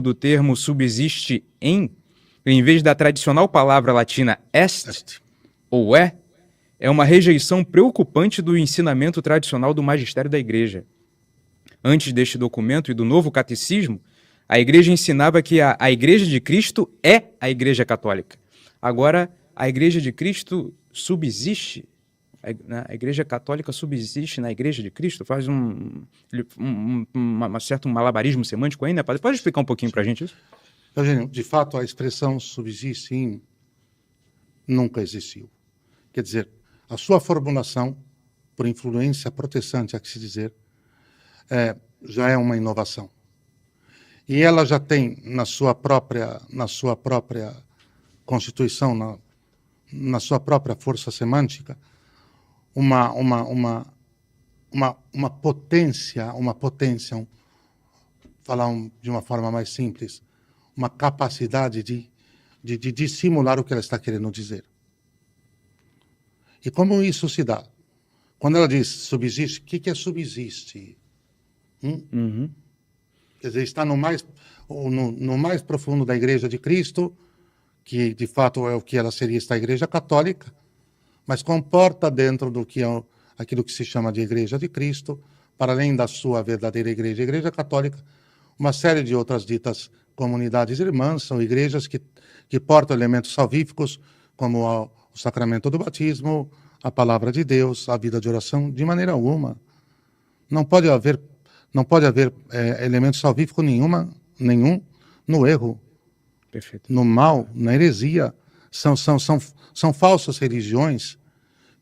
do termo subsiste em vez da tradicional palavra latina est, ou é uma rejeição preocupante do ensinamento tradicional do magistério da Igreja. Antes deste documento e do novo catecismo, a Igreja ensinava que a Igreja de Cristo é a Igreja Católica. Agora, a Igreja de Cristo subsiste, a Igreja Católica subsiste na Igreja de Cristo? Faz um certo malabarismo semântico aí, né, padre? Pode explicar um pouquinho para a gente isso? Eugênio, de fato, a expressão subsiste nunca existiu. Quer dizer, a sua formulação, por influência protestante, há que se dizer, já é uma inovação. E ela já tem na sua própria constituição, na sua própria força semântica, uma potência, de uma forma mais simples, uma capacidade de dissimular o que ela está querendo dizer. E como isso se dá? Quando ela diz subsiste, o que é subsiste? Quer dizer, está no mais profundo da Igreja de Cristo, que de fato é o que ela seria esta Igreja Católica, mas comporta dentro do que é aquilo que se chama de Igreja de Cristo, para além da sua verdadeira Igreja, a Igreja Católica, uma série de outras ditas comunidades irmãs, são igrejas que portam elementos salvíficos, como o sacramento do batismo, a palavra de Deus, a vida de oração, de maneira alguma. Não pode haver elemento salvífico nenhum no erro, Perfeito. no mal, na heresia. São falsas religiões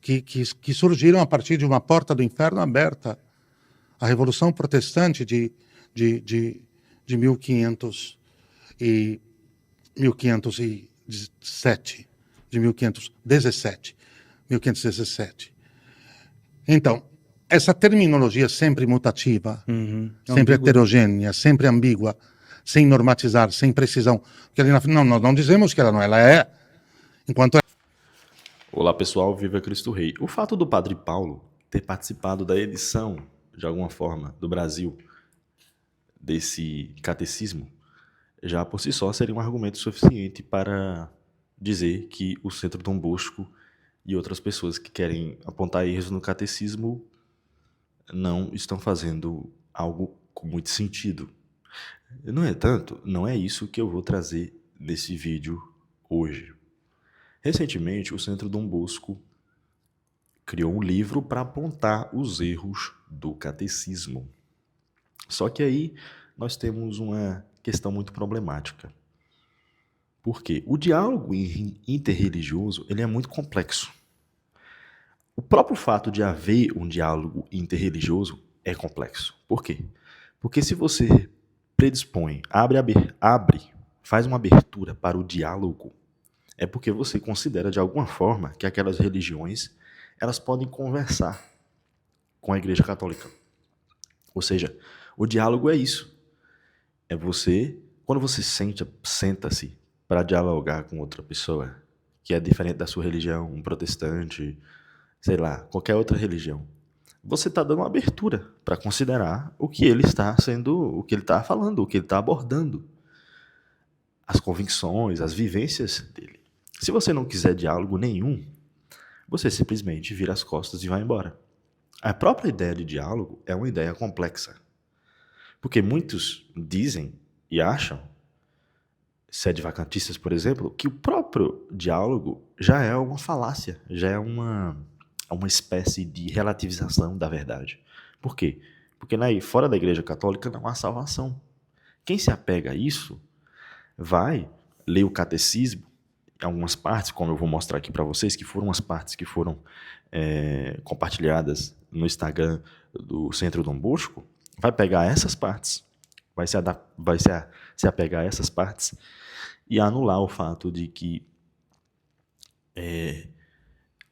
que surgiram a partir de uma porta do inferno aberta. A Revolução Protestante de 1517. Então, essa terminologia sempre mutativa, sempre heterogênea, sempre ambígua, sem normatizar, sem precisão, porque ali nós não dizemos que ela não, ela é, enquanto Olá pessoal, viva Cristo Rei. O fato do Padre Paulo ter participado da edição, de alguma forma, do Brasil, desse catecismo, já por si só seria um argumento suficiente para dizer que o Centro Dom Bosco e outras pessoas que querem apontar erros no catecismo não estão fazendo algo com muito sentido. No entanto, não é isso que eu vou trazer nesse vídeo hoje. Recentemente, o Centro Dom Bosco criou um livro para apontar os erros do catecismo. Só que aí nós temos uma questão muito problemática. Por quê? O diálogo interreligioso ele é muito complexo. O próprio fato de haver um diálogo interreligioso é complexo. Por quê? Porque se você predispõe, faz uma abertura para o diálogo, é porque você considera de alguma forma que aquelas religiões elas podem conversar com a Igreja Católica. Ou seja, o diálogo é isso. É você, quando você senta-se para dialogar com outra pessoa que é diferente da sua religião, um protestante, sei lá, qualquer outra religião, você está dando uma abertura para considerar o que ele está falando, o que ele está abordando, as convicções, as vivências dele. Se você não quiser diálogo nenhum, você simplesmente vira as costas e vai embora. A própria ideia de diálogo é uma ideia complexa. Porque muitos dizem e acham, sedevacantistas, por exemplo, que o próprio diálogo já é uma falácia, já é uma espécie de relativização da verdade. Por quê? Porque fora da Igreja Católica não há salvação. Quem se apega a isso vai ler o catecismo, algumas partes, como eu vou mostrar aqui para vocês, que foram as partes que foram compartilhadas no Instagram do Centro Dom Bosco, vai pegar essas partes, vai se apegar a essas partes e anular o fato de que,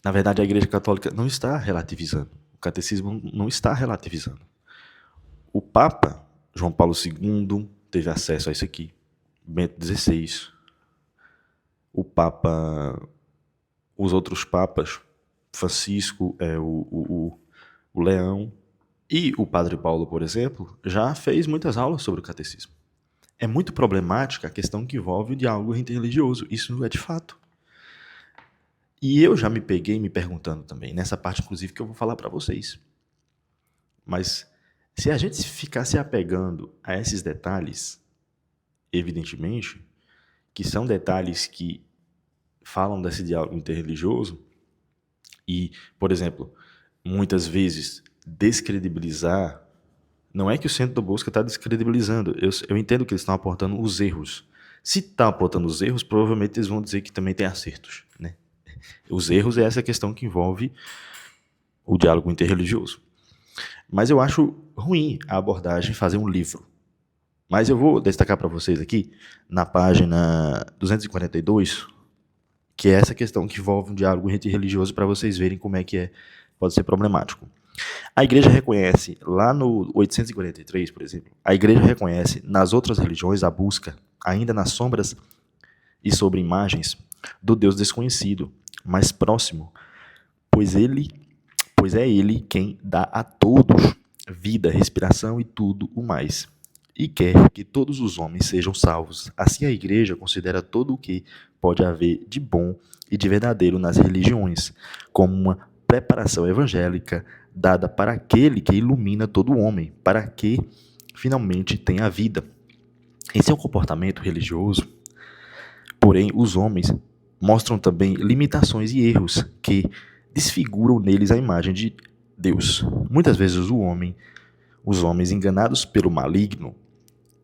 na verdade, a Igreja Católica não está relativizando, o catecismo não está relativizando. O Papa João Paulo II teve acesso a isso aqui, Bento XVI, os outros papas, Francisco, o Leão e o Padre Paulo, por exemplo, já fez muitas aulas sobre o catecismo. é muito problemática a questão que envolve o diálogo interreligioso. Isso é de fato. E eu já me peguei me perguntando também, nessa parte inclusive que eu vou falar para vocês. Mas se a gente ficar se apegando a esses detalhes, evidentemente, que são detalhes que falam desse diálogo interreligioso e, por exemplo, muitas vezes descredibilizar, não é que o Centro do Bosco está descredibilizando, eu entendo que eles estão apontando os erros. Se está apontando os erros, provavelmente eles vão dizer que também tem acertos, né? Os erros é essa questão que envolve o diálogo interreligioso. Mas eu acho ruim a abordagem fazer um livro. Mas eu vou destacar para vocês aqui, na página 242, que é essa questão que envolve um diálogo interreligioso para vocês verem como é que pode ser problemático. A igreja reconhece, lá no 843, por exemplo, a igreja reconhece nas outras religiões a busca, ainda nas sombras e sobre imagens, do Deus desconhecido, mais próximo, pois é ele quem dá a todos vida, respiração e tudo o mais, e quer que todos os homens sejam salvos. Assim a igreja considera todo o que pode haver de bom e de verdadeiro nas religiões, como uma preparação evangélica dada para aquele que ilumina todo o homem, para que finalmente tenha vida. Em seu comportamento religioso, porém, os homens mostram também limitações e erros que desfiguram neles a imagem de Deus. Muitas vezes os homens enganados pelo maligno,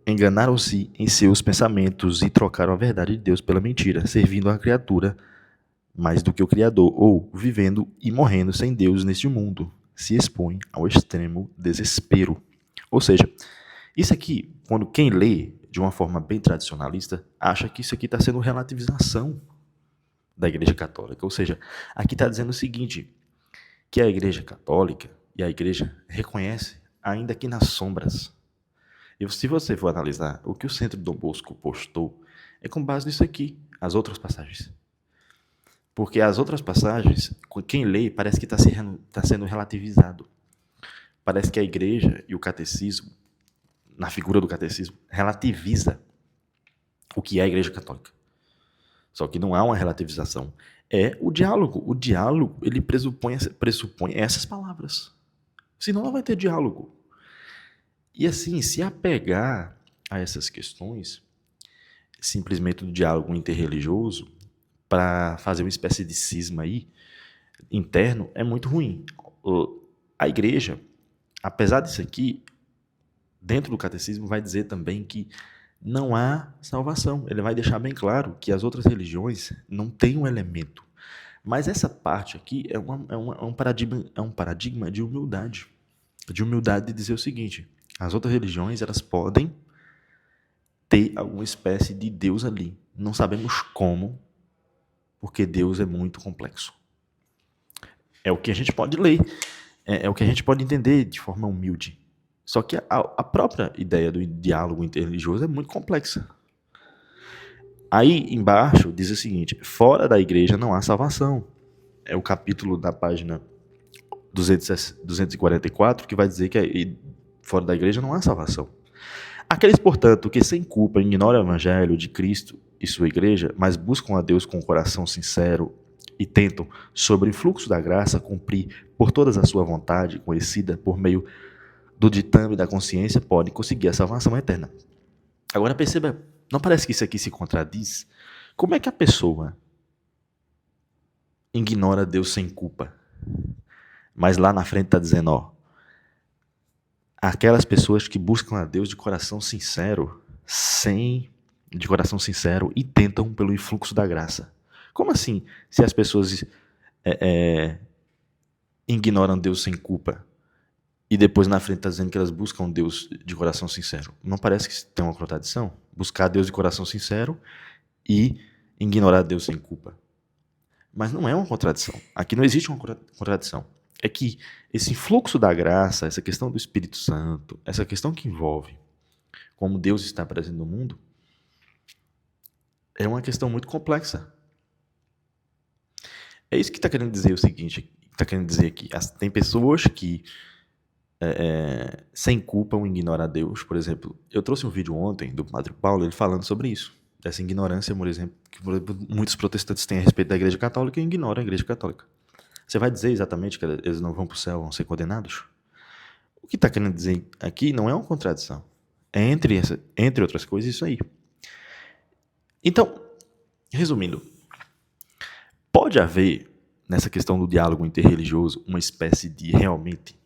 enganaram-se em seus pensamentos e trocaram a verdade de Deus pela mentira, servindo a criatura mais do que o Criador, ou vivendo e morrendo sem Deus neste mundo, se expõe ao extremo desespero. Ou seja, isso aqui, quando quem lê de uma forma bem tradicionalista, acha que isso aqui está sendo relativização da Igreja Católica. Ou seja, aqui está dizendo o seguinte, que a Igreja Católica e a Igreja reconhece, ainda que nas sombras. E se você for analisar o que o Centro Dom Bosco postou, é com base nisso aqui, as outras passagens. Porque as outras passagens, quem lê, parece que está sendo relativizado. Parece que a Igreja e o catecismo, na figura do catecismo, relativiza o que é a Igreja Católica. Só que não há uma relativização. É o diálogo. O diálogo, ele pressupõe essas palavras. Senão não vai ter diálogo. E assim, se apegar a essas questões, simplesmente do diálogo interreligioso, para fazer uma espécie de cisma aí, interno, é muito ruim. A igreja, apesar disso aqui, dentro do catecismo vai dizer também que não há salvação. Ele vai deixar bem claro que as outras religiões não têm um elemento. Mas essa parte aqui é um paradigma de humildade. De humildade de dizer o seguinte, as outras religiões, elas podem ter alguma espécie de Deus ali. Não sabemos como, porque Deus é muito complexo. É o que a gente pode ler, é o que a gente pode entender de forma humilde. Só que a própria ideia do diálogo interreligioso é muito complexa. Aí embaixo diz o seguinte, fora da igreja não há salvação. É o capítulo da página 244 que vai dizer que fora da igreja não há salvação. Aqueles, portanto, que sem culpa ignoram o evangelho de Cristo e sua igreja, mas buscam a Deus com o coração sincero e tentam, sobre o influxo da graça, cumprir por todas a sua vontade, conhecida por meio do ditame da consciência, podem conseguir a salvação eterna. Agora perceba, não parece que isso aqui se contradiz? Como é que a pessoa ignora Deus sem culpa? Mas lá na frente está dizendo, ó, aquelas pessoas que buscam a Deus de coração sincero, e tentam pelo influxo da graça. Como assim, se as pessoas ignoram Deus sem culpa e depois na frente está dizendo que elas buscam Deus de coração sincero? Não parece que tem uma contradição? Buscar Deus de coração sincero e ignorar Deus sem culpa. Mas não é uma contradição. Aqui não existe uma contradição. É que esse influxo da graça, essa questão do Espírito Santo, essa questão que envolve como Deus está presente no mundo, é uma questão muito complexa. É isso que está querendo dizer o seguinte, está querendo dizer que tem pessoas que sem culpa um ignora Deus. Por exemplo, eu trouxe um vídeo ontem do Padre Paulo, ele falando sobre isso, dessa ignorância, por exemplo, que muitos protestantes têm a respeito da Igreja Católica e ignoram a Igreja Católica. Você vai dizer exatamente que eles não vão para o céu, vão ser condenados? O que está querendo dizer aqui não é uma contradição. É entre outras coisas isso aí. Então, resumindo, pode haver, nessa questão do diálogo interreligioso, uma espécie de realmente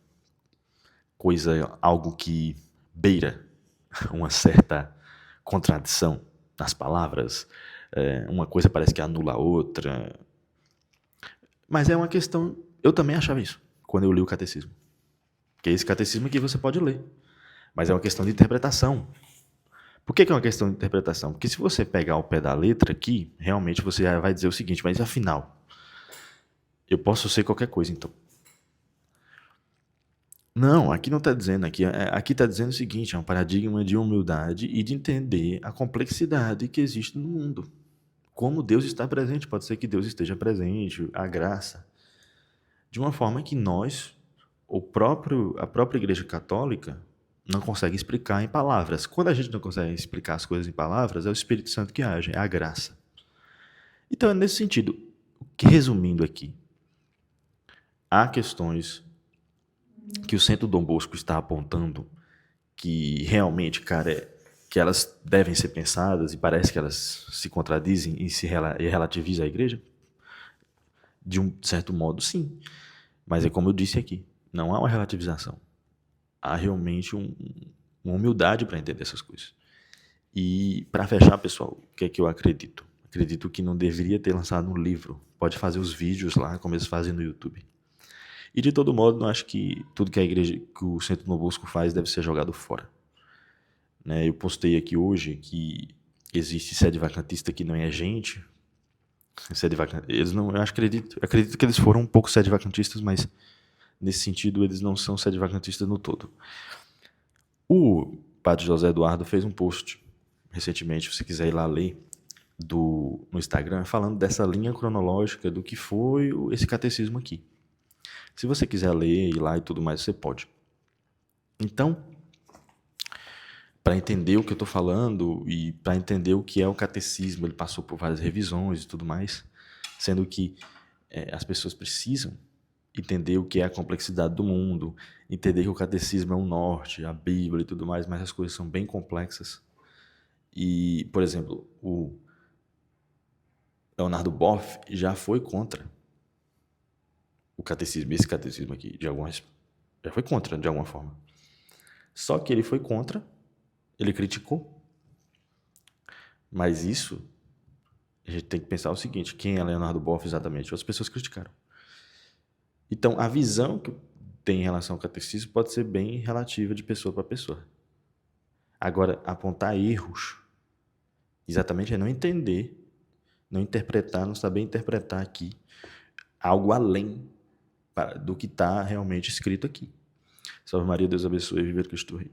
algo que beira uma certa contradição nas palavras, uma coisa parece que anula a outra. Mas é uma questão, eu também achava isso, quando eu li o catecismo. Que é esse catecismo que você pode ler. Mas é uma questão de interpretação. Por que é uma questão de interpretação? Porque se você pegar o pé da letra aqui, realmente você vai dizer o seguinte, mas afinal, eu posso ser qualquer coisa, então. Não, aqui não está dizendo, aqui está dizendo o seguinte, é um paradigma de humildade e de entender a complexidade que existe no mundo. Como Deus está presente, pode ser que Deus esteja presente, a graça, de uma forma que nós, a própria Igreja Católica, não consegue explicar em palavras. Quando a gente não consegue explicar as coisas em palavras, é o Espírito Santo que age, é a graça. Então, é nesse sentido, resumindo aqui, há questões que o Centro Dom Bosco está apontando que realmente, cara, que elas devem ser pensadas e parece que elas se contradizem e relativizam a Igreja? De um certo modo, sim. Mas é como eu disse aqui, não há uma relativização. Há realmente uma humildade para entender essas coisas. E, para fechar, pessoal, o que é que eu acredito? Acredito que não deveria ter lançado um livro. Pode fazer os vídeos lá, como eles fazem no YouTube. E, de todo modo, não acho que tudo que a igreja, que o Centro Dom Bosco faz deve ser jogado fora. Né? Eu postei aqui hoje que existe sede vacantista que não é gente. Eles não, eu acredito que eles foram um pouco sede vacantistas, mas nesse sentido eles não são sede vacantistas no todo. O padre José Eduardo fez um post recentemente, se você quiser ir lá ler, no Instagram, falando dessa linha cronológica do que foi esse catecismo aqui. Se você quiser ler, ir lá e tudo mais, você pode. Então, para entender o que eu estou falando e para entender o que é o catecismo, ele passou por várias revisões e tudo mais, sendo que as pessoas precisam entender o que é a complexidade do mundo, entender que o catecismo é o norte, a Bíblia e tudo mais, mas as coisas são bem complexas. E, por exemplo, o Leonardo Boff já foi contra o catecismo, esse catecismo aqui, já foi contra de alguma forma. Só que ele foi contra, ele criticou, mas isso, a gente tem que pensar o seguinte, quem é Leonardo Boff exatamente? As pessoas criticaram. Então, a visão que tem em relação ao catecismo pode ser bem relativa de pessoa para pessoa. Agora, apontar erros, exatamente é não entender, não interpretar, não saber interpretar aqui algo além do que está realmente escrito aqui. Salve Maria, Deus abençoe, viva Cristo Rei.